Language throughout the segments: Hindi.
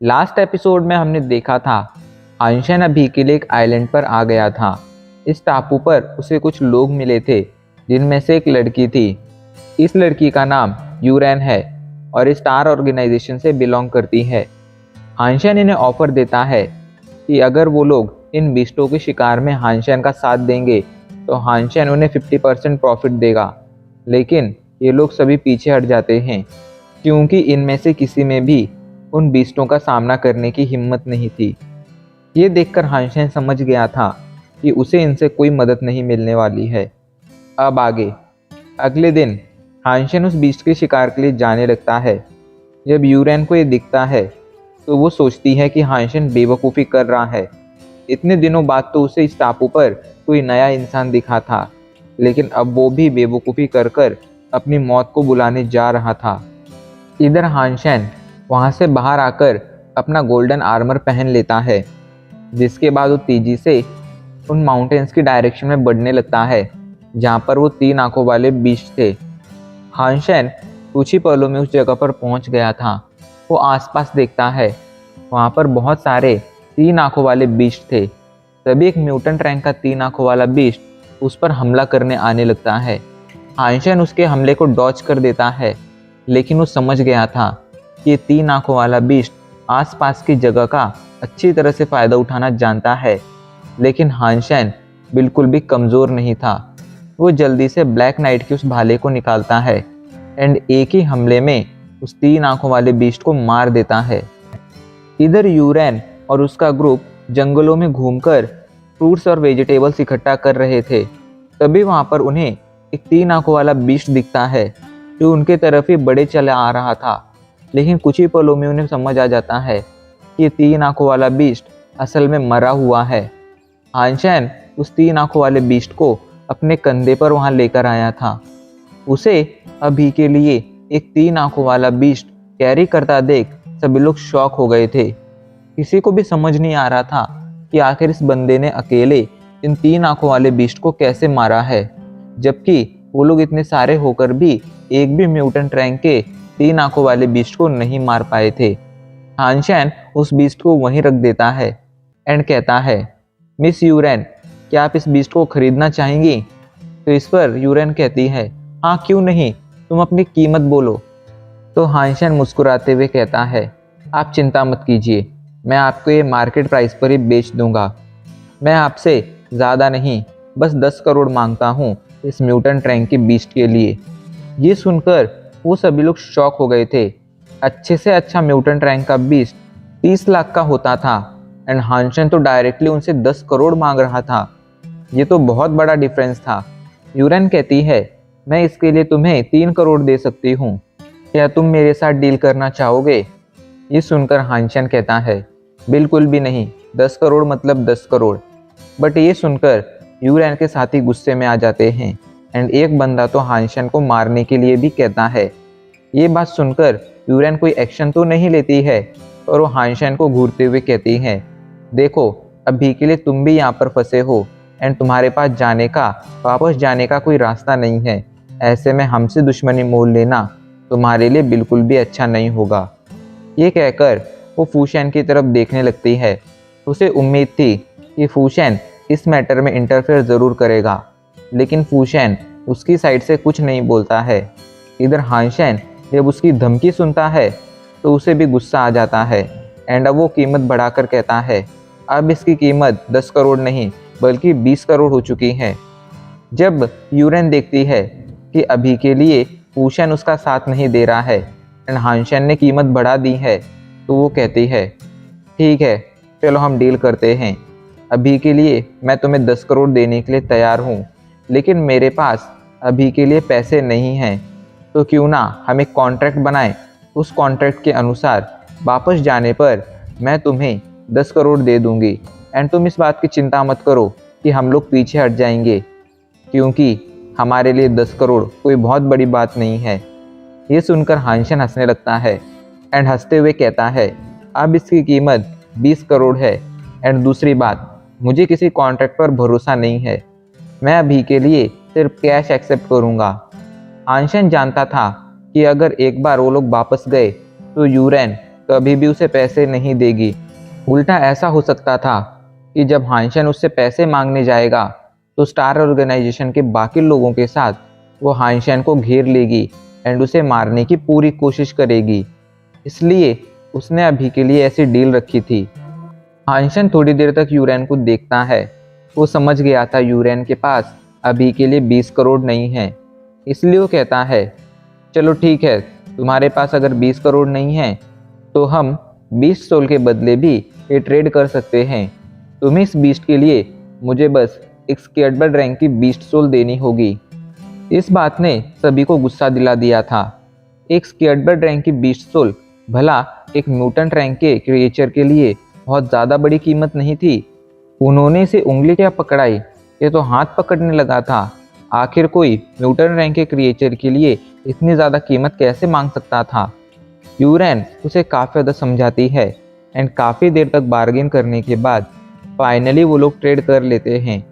लास्ट एपिसोड में हमने देखा था हानशेन अभी के लिए एक आइलैंड पर आ गया था। इस टापू पर उसे कुछ लोग मिले थे जिनमें से एक लड़की थी। इस लड़की का नाम यूरेन है और स्टार ऑर्गेनाइजेशन से बिलोंग करती है। हानशेन इन्हें ऑफर देता है कि अगर वो लोग इन बीस्टों के शिकार में हानशेन का साथ देंगे तो हानशेन उन्हें 50% प्रॉफिट देगा। लेकिन ये लोग सभी पीछे हट जाते हैं क्योंकि इनमें से किसी में भी उन बीस्टों का सामना करने की हिम्मत नहीं थी। ये देखकर हानशेन समझ गया था कि उसे इनसे कोई मदद नहीं मिलने वाली है। अब आगे अगले दिन हानशेन उस बीस्ट के शिकार के लिए जाने लगता है। जब यूरेन को ये दिखता है तो वो सोचती है कि हानशेन बेवकूफ़ी कर रहा है। इतने दिनों बाद तो उसे इस टापू पर कोई नया इंसान दिखा था, लेकिन अब वो भी बेवकूफ़ी कर कर अपनी मौत को बुलाने जा रहा था। इधर हानशेन वहाँ से बाहर आकर अपना गोल्डन आर्मर पहन लेता है, जिसके बाद वो तेजी से उन माउंटेन्स की डायरेक्शन में बढ़ने लगता है जहाँ पर वो 3 आंखों वाले बीस्ट थे। हानशेन कुछ ही पलों में उस जगह पर पहुँच गया था। वो आसपास देखता है, वहाँ पर बहुत सारे 3 आंखों वाले बीस्ट थे। तभी एक म्यूटेंट रैंक का 3 आंखों वाला बीस्ट उस पर हमला करने आने लगता है। हानशेन उसके हमले को डॉज कर देता है, लेकिन वो समझ गया था कि ये 3 आंखों वाला बीस्ट आसपास की जगह का अच्छी तरह से फ़ायदा उठाना जानता है। लेकिन हानशेन बिल्कुल भी कमज़ोर नहीं था। वो जल्दी से ब्लैक नाइट के उस भाले को निकालता है एंड एक ही हमले में उस 3 आंखों वाले बीस्ट को मार देता है। इधर यूरेन और उसका ग्रुप जंगलों में घूमकर फ्रूट्स और वेजिटेबल्स इकट्ठा कर रहे थे। तभी वहाँ पर उन्हें एक 3 आंखों वाला बीस्ट दिखता है जो उनके तरफ ही बढ़े चला आ रहा था। लेकिन कुछ ही पलों में उन्हें समझ आ जाता है कि 3 आंखों वाला बीस्ट असल में मरा हुआ है। हानशेन उस 3 आंखों वाले बीस्ट को अपने कंधे पर वहाँ लेकर आया था। उसे अभी के लिए एक 3 आंखों वाला बीस्ट कैरी करता देख सभी लोग शॉक हो गए थे। किसी को भी समझ नहीं आ रहा था कि आखिर इस बंदे ने अकेले इन 3 आंखों वाले बीस्ट को कैसे मारा है, जबकि वो लोग इतने सारे होकर भी एक भी म्यूटेंट रैंक के 3 आंखों वाले बीस्ट को नहीं मार पाए थे। हानशेन उस बीस्ट को वहीं रख देता है एंड कहता है, मिस यूरेन, क्या आप इस बीस्ट को खरीदना चाहेंगी? तो इस पर यूरेन कहती है, हाँ क्यों नहीं, तुम अपनी कीमत बोलो। तो हानशेन मुस्कुराते हुए कहता है, आप चिंता मत कीजिए, मैं आपको ये मार्केट प्राइस पर ही बेच दूंगा। मैं आपसे ज़्यादा नहीं, बस 10 करोड़ मांगता हूँ इस म्यूटेंट रैंक के बीस्ट के लिए। ये सुनकर वो सभी लोग शॉक हो गए थे। अच्छे से अच्छा म्यूटेंट रैंक का बीस्ट 30 लाख का होता था एंड हानशेन तो डायरेक्टली उनसे 10 करोड़ मांग रहा था। ये तो बहुत बड़ा डिफरेंस था। यूरेन कहती है, मैं इसके लिए तुम्हें 3 करोड़ दे सकती हूँ, क्या तुम मेरे साथ डील करना चाहोगे? ये सुनकर हानशेन कहता है, बिल्कुल भी नहीं, 10 करोड़ मतलब 10 करोड़। बट ये सुनकर यूरेन के साथी गुस्से में आ जाते हैं एंड एक बंदा तो हानशेन को मारने के लिए भी कहता है। ये बात सुनकर यूरेन कोई एक्शन तो नहीं लेती है और वो हानशेन को घूरते हुए कहती है, देखो अभी के लिए तुम भी यहाँ पर फंसे हो एंड तुम्हारे पास वापस जाने का कोई रास्ता नहीं है। ऐसे में हमसे दुश्मनी मोल लेना तुम्हारे लिए बिल्कुल भी अच्छा नहीं होगा। ये कहकर वो फूशेन की तरफ देखने लगती है। उसे उम्मीद थी कि फूशेन इस मैटर में इंटरफेयर ज़रूर करेगा, लेकिन फूशेन उसकी साइड से कुछ नहीं बोलता है। इधर हानशेन जब उसकी धमकी सुनता है तो उसे भी गुस्सा आ जाता है एंड अब वो कीमत बढ़ाकर कहता है, अब इसकी कीमत 10 करोड़ नहीं बल्कि 20 करोड़ हो चुकी है। जब यूरेन देखती है कि अभी के लिए फूशेन उसका साथ नहीं दे रहा है एंड हानशेन ने कीमत बढ़ा दी है, तो वो कहती है, ठीक है चलो हम डील करते हैं। अभी के लिए मैं तुम्हें 10 करोड़ देने के लिए तैयार हूँ, लेकिन मेरे पास अभी के लिए पैसे नहीं हैं। तो क्यों ना हम एक कॉन्ट्रैक्ट बनाएं, उस कॉन्ट्रैक्ट के अनुसार वापस जाने पर मैं तुम्हें 10 करोड़ दे दूंगी एंड तुम इस बात की चिंता मत करो कि हम लोग पीछे हट जाएंगे, क्योंकि हमारे लिए 10 करोड़ कोई बहुत बड़ी बात नहीं है। ये सुनकर हानशेन हंसने लगता है एंड हंसते हुए कहता है, अब इसकी कीमत 20 करोड़ है एंड दूसरी बात, मुझे किसी कॉन्ट्रैक्ट पर भरोसा नहीं है, मैं अभी के लिए सिर्फ कैश एक्सेप्ट करूँगा। हानशेन जानता था कि अगर एक बार वो लोग वापस गए तो यूरेन कभी भी उसे पैसे नहीं देगी। उल्टा ऐसा हो सकता था कि जब हानशन उससे पैसे मांगने जाएगा तो स्टार ऑर्गेनाइजेशन के बाकी लोगों के साथ वो हानशन को घेर लेगी एंड उसे मारने की पूरी कोशिश करेगी। इसलिए उसने अभी के लिए ऐसी डील रखी थी। हानशन थोड़ी देर तक यूरेन को देखता है। वो समझ गया था यूरेन के पास अभी के लिए 20 करोड़ नहीं है। इसलिए वो कहता है, चलो ठीक है, तुम्हारे पास अगर 20 करोड़ नहीं है तो हम 20 सोल के बदले भी ये ट्रेड कर सकते हैं। तुम इस बीस्ट के लिए मुझे बस एक स्केटबर्ड रैंक की 20 सोल देनी होगी। इस बात ने सभी को गुस्सा दिला दिया था। एक स्केटबर्ड रैंक की 20 सोल भला एक म्यूटेंट रैंक के क्रिएचर के लिए बहुत ज़्यादा बड़ी कीमत नहीं थी। उन्होंने इसे उंगली क्या पकड़ाई, ये तो हाथ पकड़ने लगा था। आखिर कोई म्यूटेंट रैंक के क्रिएचर के लिए इतनी ज़्यादा कीमत कैसे मांग सकता था। यूरेन उसे काफ़ी ज़्यादा समझाती है एंड काफ़ी देर तक बार्गेन करने के बाद फाइनली वो लोग ट्रेड कर लेते हैं।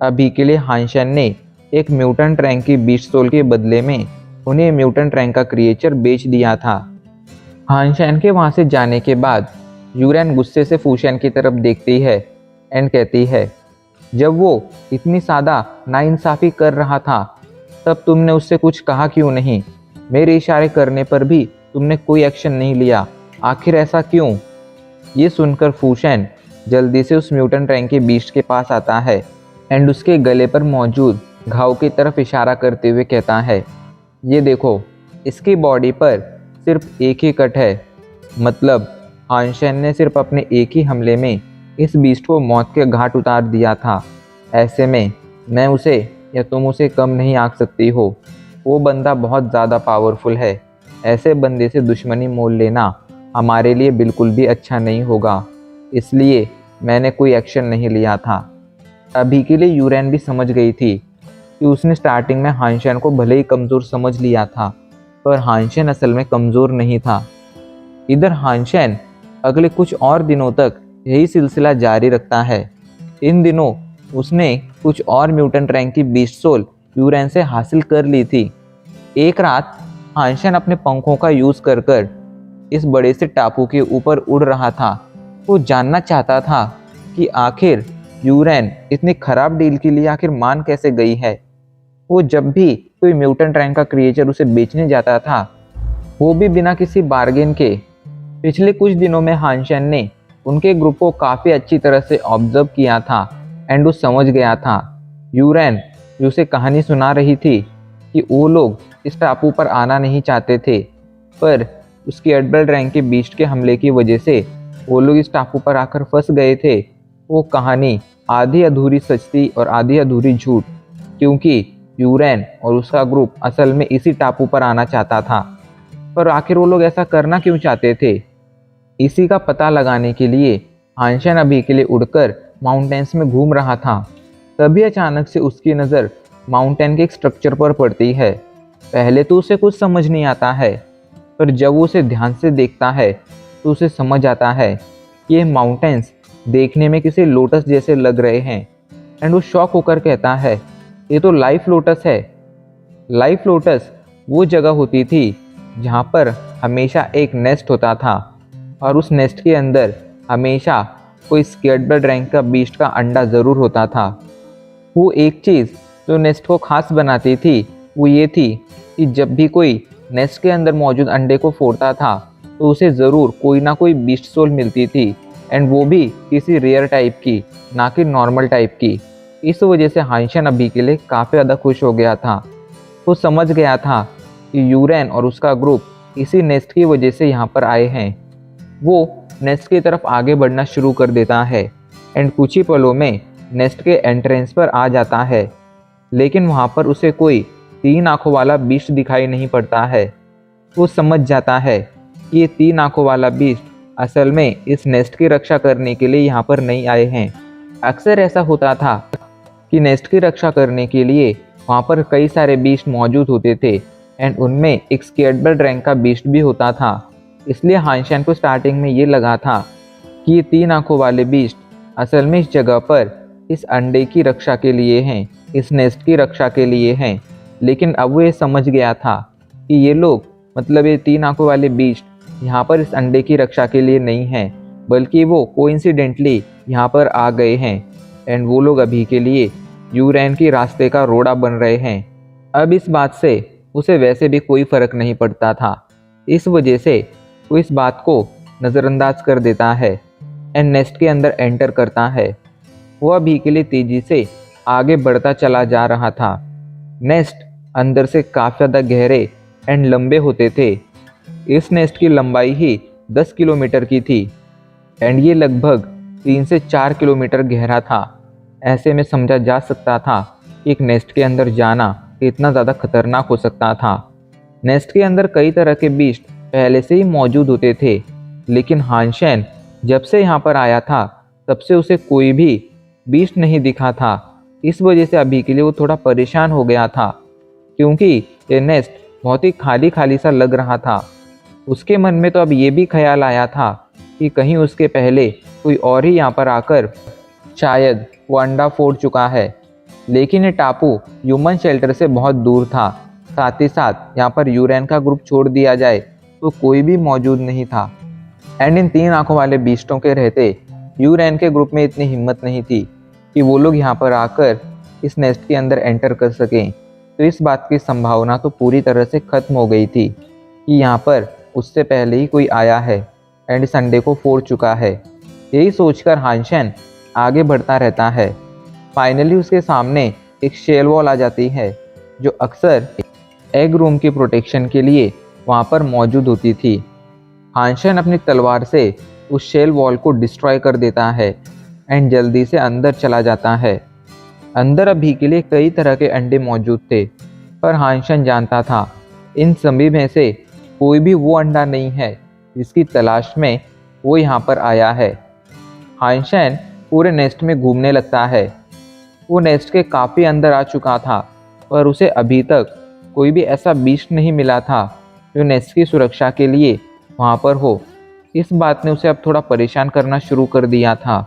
अभी के लिए हानशन ने एक म्यूटेंट रैंक की 20 सोल के बदले में उन्हें म्यूटेंट रैंक का क्रिएचर बेच दिया था। हानशन के वहाँ से जाने के बाद यूरेन गुस्से से फूशन की तरफ देखती है एंड कहती है, जब वो इतनी सादा नाइंसाफ़ी कर रहा था तब तुमने उससे कुछ कहा क्यों नहीं? मेरे इशारे करने पर भी तुमने कोई एक्शन नहीं लिया, आखिर ऐसा क्यों? ये सुनकर फूशन जल्दी से उस म्यूटेंट रैंक के बीस्ट के पास आता है एंड उसके गले पर मौजूद घाव की तरफ इशारा करते हुए कहता है, ये देखो, इसकी बॉडी पर सिर्फ एक ही कट है। मतलब हानशन ने सिर्फ अपने एक ही हमले में इस बीस्ट को मौत के घाट उतार दिया था। ऐसे में मैं उसे या तुम उसे कम नहीं आंक सकती हो। वो बंदा बहुत ज़्यादा पावरफुल है। ऐसे बंदे से दुश्मनी मोल लेना हमारे लिए बिल्कुल भी अच्छा नहीं होगा। इसलिए मैंने कोई एक्शन नहीं लिया था। अभी के लिए यूरेन भी समझ गई थी कि उसने स्टार्टिंग में हानशन को भले ही कमज़ोर समझ लिया था, पर हानशन असल में कमज़ोर नहीं था। इधर हानशन अगले कुछ और दिनों तक यही सिलसिला जारी रखता है। इन दिनों उसने कुछ और म्यूटेंट रैंक की 20 सोल यूरेन से हासिल कर ली थी। एक रात हानशन अपने पंखों का यूज़ कर कर इस बड़े से टापू के ऊपर उड़ रहा था। वो जानना चाहता था कि आखिर यूरेन इतनी खराब डील के लिए आखिर मान कैसे गई है। वो जब भी कोई म्यूटेंट रैंक का क्रिएचर उसे बेचने जाता था, वो भी बिना किसी बार्गेन के। पिछले कुछ दिनों में हानशन ने उनके ग्रुप को काफ़ी अच्छी तरह से ऑब्जर्व किया था एंड वो समझ गया था यूरेन जो उसे कहानी सुना रही थी कि वो लोग इस टापू पर आना नहीं चाहते थे, पर उसकी एडबल्ट रैंक के बीस्ट के हमले की वजह से वो लोग इस टापू पर आकर फंस गए थे। वो कहानी आधी अधूरी सच थी और आधी अधूरी झूठ, क्योंकि यूरेन और उसका ग्रुप असल में इसी टापू पर आना चाहता था। पर आखिर वो लोग ऐसा करना क्यों चाहते थे, इसी का पता लगाने के लिए हानशन अभी के लिए उड़कर माउंटेन्स में घूम रहा था। तभी अचानक से उसकी नज़र माउंटेन के एक स्ट्रक्चर पर पड़ती है। पहले तो उसे कुछ समझ नहीं आता है, पर जब वो उसे ध्यान से देखता है तो उसे समझ आता है कि ये माउंटेन्स देखने में किसी लोटस जैसे लग रहे हैं एंड वो शॉक होकर कहता है, ये तो लाइफ लोटस है। लाइफ लोटस वो जगह होती थी जहाँ पर हमेशा एक नेस्ट होता था और उस नेस्ट के अंदर हमेशा कोई स्केटबर्ड रैंक का बीस्ट का अंडा ज़रूर होता था। वो एक चीज़ जो नेस्ट को ख़ास बनाती थी वो ये थी कि जब भी कोई नेस्ट के अंदर मौजूद अंडे को फोड़ता था तो उसे ज़रूर कोई ना कोई बीस्ट सोल मिलती थी एंड वो भी किसी रेयर टाइप की, ना कि नॉर्मल टाइप की। इस वजह से हानशन अभी के लिए काफ़ी ज़्यादा खुश हो गया था। वो समझ गया था कि यूरेन और उसका ग्रुप इसी नेस्ट की वजह से यहाँ पर आए हैं। वो नेस्ट की तरफ आगे बढ़ना शुरू कर देता है एंड कुछ ही पलों में नेस्ट के एंट्रेंस पर आ जाता है, लेकिन वहाँ पर उसे कोई 3 आँखों वाला बीस्ट दिखाई नहीं पड़ता है। वो समझ जाता है कि ये 3 आँखों वाला बीस्ट असल में इस नेस्ट की रक्षा करने के लिए यहाँ पर नहीं आए हैं। अक्सर ऐसा होता था कि नेस्ट की रक्षा करने के लिए वहाँ पर कई सारे बीस्ट मौजूद होते थे एंड उनमें एक स्केटबर्ड रैंक का बीस्ट भी होता था। इसलिए हानशन को स्टार्टिंग में ये लगा था कि ये 3 आँखों वाले बीस्ट असल में इस जगह पर इस अंडे की रक्षा के लिए हैं, इस नेस्ट की रक्षा के लिए हैं। लेकिन अब वो ये समझ गया था कि ये लोग, मतलब ये 3 आँखों वाले बीस्ट यहाँ पर इस अंडे की रक्षा के लिए नहीं हैं, बल्कि वो कोइंसिडेंटली यहाँ पर आ गए हैं एंड वो लोग अभी के लिए यूरेन के रास्ते का रोड़ा बन रहे हैं। अब इस बात से उसे वैसे भी कोई फर्क नहीं पड़ता था, इस वजह से वो इस बात को नज़रअंदाज कर देता है एंड नेस्ट के अंदर एंटर करता है। वो अभी के लिए तेजी से आगे बढ़ता चला जा रहा था। नेस्ट अंदर से काफ़ी ज़्यादा गहरे एंड लंबे होते थे। इस नेस्ट की लंबाई ही 10 किलोमीटर की थी एंड ये लगभग 3 से 4 किलोमीटर गहरा था। ऐसे में समझा जा सकता था कि एक नेस्ट के अंदर जाना कितना ज़्यादा खतरनाक हो सकता था। नेस्ट के अंदर कई तरह के बीस्ट पहले से ही मौजूद होते थे, लेकिन हानशेन जब से यहाँ पर आया था तब से उसे कोई भी बीस्ट नहीं दिखा था। इस वजह से अभी के लिए वो थोड़ा परेशान हो गया था, क्योंकि ये नेस्ट बहुत ही खाली खाली सा लग रहा था। उसके मन में तो अब ये भी ख्याल आया था कि कहीं उसके पहले कोई और ही यहाँ पर आकर शायद वो अंडा फोड़ चुका है। लेकिन ये टापू ह्यूमन शेल्टर से बहुत दूर था, साथ ही साथ यहाँ पर यूरेन का ग्रुप छोड़ दिया जाए तो कोई भी मौजूद नहीं था। एंड इन 3 आंखों वाले बीस्टों के रहते यूरेन के ग्रुप में इतनी हिम्मत नहीं थी कि वो लोग यहाँ पर आकर इस नेस्ट के अंदर एंटर कर सकें। तो इस बात की संभावना तो पूरी तरह से ख़त्म हो गई थी कि यहाँ पर उससे पहले ही कोई आया है एंड इस अंडे को फोड़ चुका है। यही सोचकर हानशेन आगे बढ़ता रहता है। फाइनली उसके सामने एक शेल वॉल आ जाती है, जो अक्सर एग रूम की प्रोटेक्शन के लिए वहाँ पर मौजूद होती थी। हानशेन अपनी तलवार से उस शेल वॉल को डिस्ट्रॉय कर देता है एंड जल्दी से अंदर चला जाता है। अंदर अभी के लिए कई तरह के अंडे मौजूद थे, पर हानशेन जानता था इन सभी में से कोई भी वो अंडा नहीं है जिसकी तलाश में वो यहाँ पर आया है। हानशेन पूरे नेस्ट में घूमने लगता है। वो नेस्ट के काफ़ी अंदर आ चुका था, पर उसे अभी तक कोई भी ऐसा बीस्ट नहीं मिला था जो नेस्ट की सुरक्षा के लिए वहाँ पर हो। इस बात ने उसे अब थोड़ा परेशान करना शुरू कर दिया था।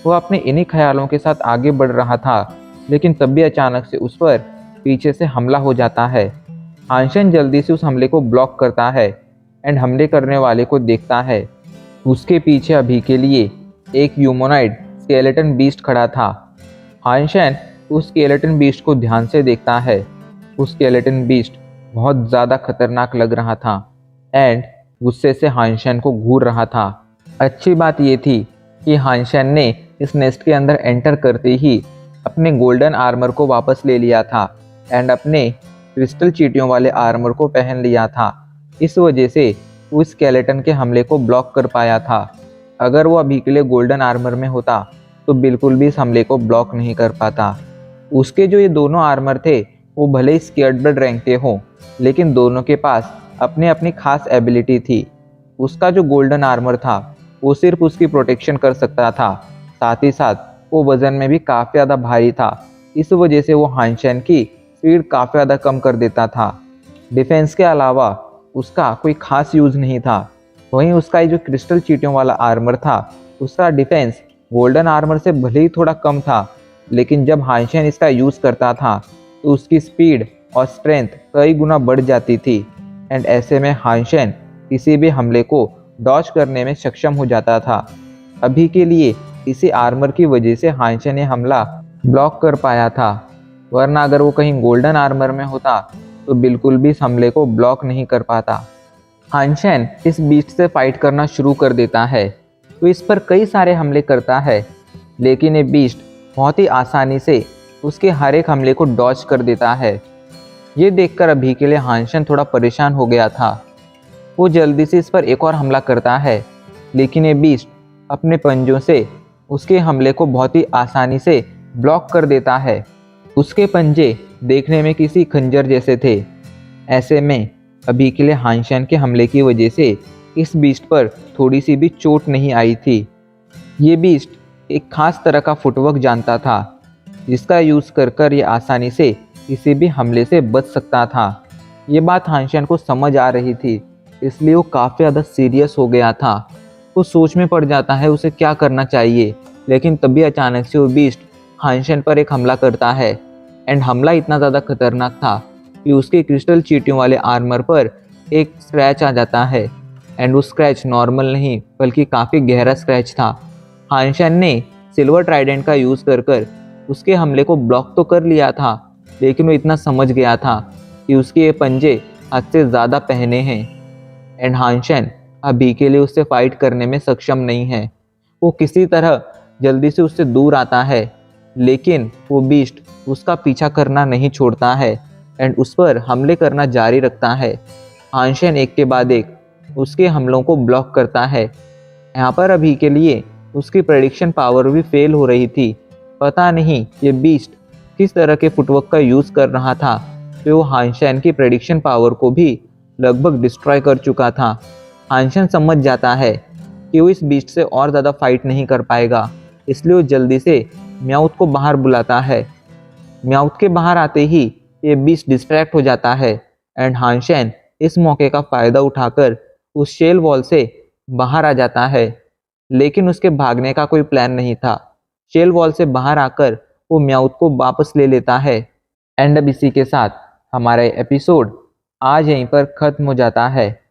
वो अपने इन्हीं ख्यालों के साथ आगे बढ़ रहा था, लेकिन तब भी अचानक से उस पर पीछे से हमला हो जाता है। हानशेन जल्दी से उस हमले को ब्लॉक करता है एंड हमले करने वाले को देखता है। उसके पीछे अभी के लिए एक ह्यूमनॉइड स्केलेटन बीस्ट खड़ा था। हानशेन उस स्केलेटन बीस्ट को ध्यान से देखता है। उस स्केलेटन बीस्ट बहुत ज़्यादा खतरनाक लग रहा था एंड गुस्से से हानशेन को घूर रहा था। अच्छी बात ये थी कि हानशेन ने इस नेस्ट के अंदर एंटर करते ही अपने गोल्डन आर्मर को वापस ले लिया था एंड अपने क्रिस्टल चींटियों वाले आर्मर को पहन लिया था। इस वजह से वो स्केलेटन के हमले को ब्लॉक कर पाया था। अगर वो अभी के लिए गोल्डन आर्मर में होता तो बिल्कुल भी इस हमले को ब्लॉक नहीं कर पाता। उसके जो ये दोनों आर्मर थे वो भले ही स्केर्ड ब्लड रैंक के हों, लेकिन दोनों के पास अपनी अपनी खास एबिलिटी थी। उसका जो गोल्डन आर्मर था वो सिर्फ उसकी प्रोटेक्शन कर सकता था, साथ ही साथ वो वज़न में भी काफ़ी ज़्यादा भारी था। इस वजह से वो हानशेन की स्पीड काफ़ी ज़्यादा कम कर देता था। डिफेंस के अलावा उसका कोई खास यूज़ नहीं था। वहीं उसका ये जो क्रिस्टल चींटियों वाला आर्मर था उसका डिफेंस गोल्डन आर्मर से भले ही थोड़ा कम था, लेकिन जब हानशेन इसका यूज़ करता था तो उसकी स्पीड और स्ट्रेंथ कई गुना बढ़ जाती थी एंड ऐसे में हानशेन किसी भी हमले को डॉज करने में सक्षम हो जाता था। अभी के लिए इसी आर्मर की वजह से हानशेन ये हमला ब्लॉक कर पाया था, वरना अगर वो कहीं गोल्डन आर्मर में होता तो बिल्कुल भी इस हमले को ब्लॉक नहीं कर पाता। हानशेन इस बीस्ट से फाइट करना शुरू कर देता है तो इस पर कई सारे हमले करता है, लेकिन ये बीस्ट बहुत ही आसानी से उसके हर एक हमले को डॉज कर देता है। ये देखकर अभी के लिए हानशेन थोड़ा परेशान हो गया था। वो जल्दी से इस पर एक और हमला करता है, लेकिन ये बीस्ट अपने पंजों से उसके हमले को बहुत ही आसानी से ब्लॉक कर देता है। उसके पंजे देखने में किसी खंजर जैसे थे। ऐसे में अभी के लिए हानशेन के हमले की वजह से इस बीस्ट पर थोड़ी सी भी चोट नहीं आई थी। ये बीस्ट एक खास तरह का फुटवर्क जानता था, जिसका यूज़ कर ये आसानी से किसी भी हमले से बच सकता था। ये बात हानशेन को समझ आ रही थी, इसलिए वो काफ़ी ज़्यादा सीरियस हो गया था। वो सोच में पड़ जाता है उसे क्या करना चाहिए, लेकिन तभी अचानक से वो बीस्ट हानशेन पर एक हमला करता है एंड हमला इतना ज़्यादा खतरनाक था कि उसके क्रिस्टल चींटियों वाले आर्मर पर एक स्क्रैच आ जाता है एंड वो स्क्रैच नॉर्मल नहीं बल्कि काफ़ी गहरा स्क्रैच था। हानशन ने सिल्वर ट्राइडेंट का यूज़ कर उसके हमले को ब्लॉक तो कर लिया था, लेकिन वो इतना समझ गया था कि उसके ये पंजे हद से ज़्यादा पहने हैं एंड हानशन अभी के लिए उससे फाइट करने में सक्षम नहीं है। वो किसी तरह जल्दी से उससे दूर आता है, लेकिन वो बीस्ट उसका पीछा करना नहीं छोड़ता है एंड उस पर हमले करना जारी रखता है। हानशन एक के बाद एक उसके हमलों को ब्लॉक करता है। यहाँ पर अभी के लिए उसकी प्रेडिक्शन पावर भी फेल हो रही थी। पता नहीं ये बीस्ट किस तरह के फुटवर्क का यूज़ कर रहा था जो हानशन की प्रेडिक्शन पावर को भी लगभग डिस्ट्रॉय कर चुका था। हानशन समझ जाता है कि वो इस बीस्ट से और ज़्यादा फाइट नहीं कर पाएगा, इसलिए वो जल्दी से म्याउथ को बाहर बुलाता है। म्याउथ के बाहर आते ही ये बीस्ट डिस्ट्रैक्ट हो जाता है एंड हानशन इस मौके का फ़ायदा उठाकर उस शेल वॉल से बाहर आ जाता है, लेकिन उसके भागने का कोई प्लान नहीं था। शेल वॉल से बाहर आकर वो म्याउथ को वापस ले लेता है एंड अब इसी के साथ हमारा एपिसोड आज यहीं पर ख़त्म हो जाता है।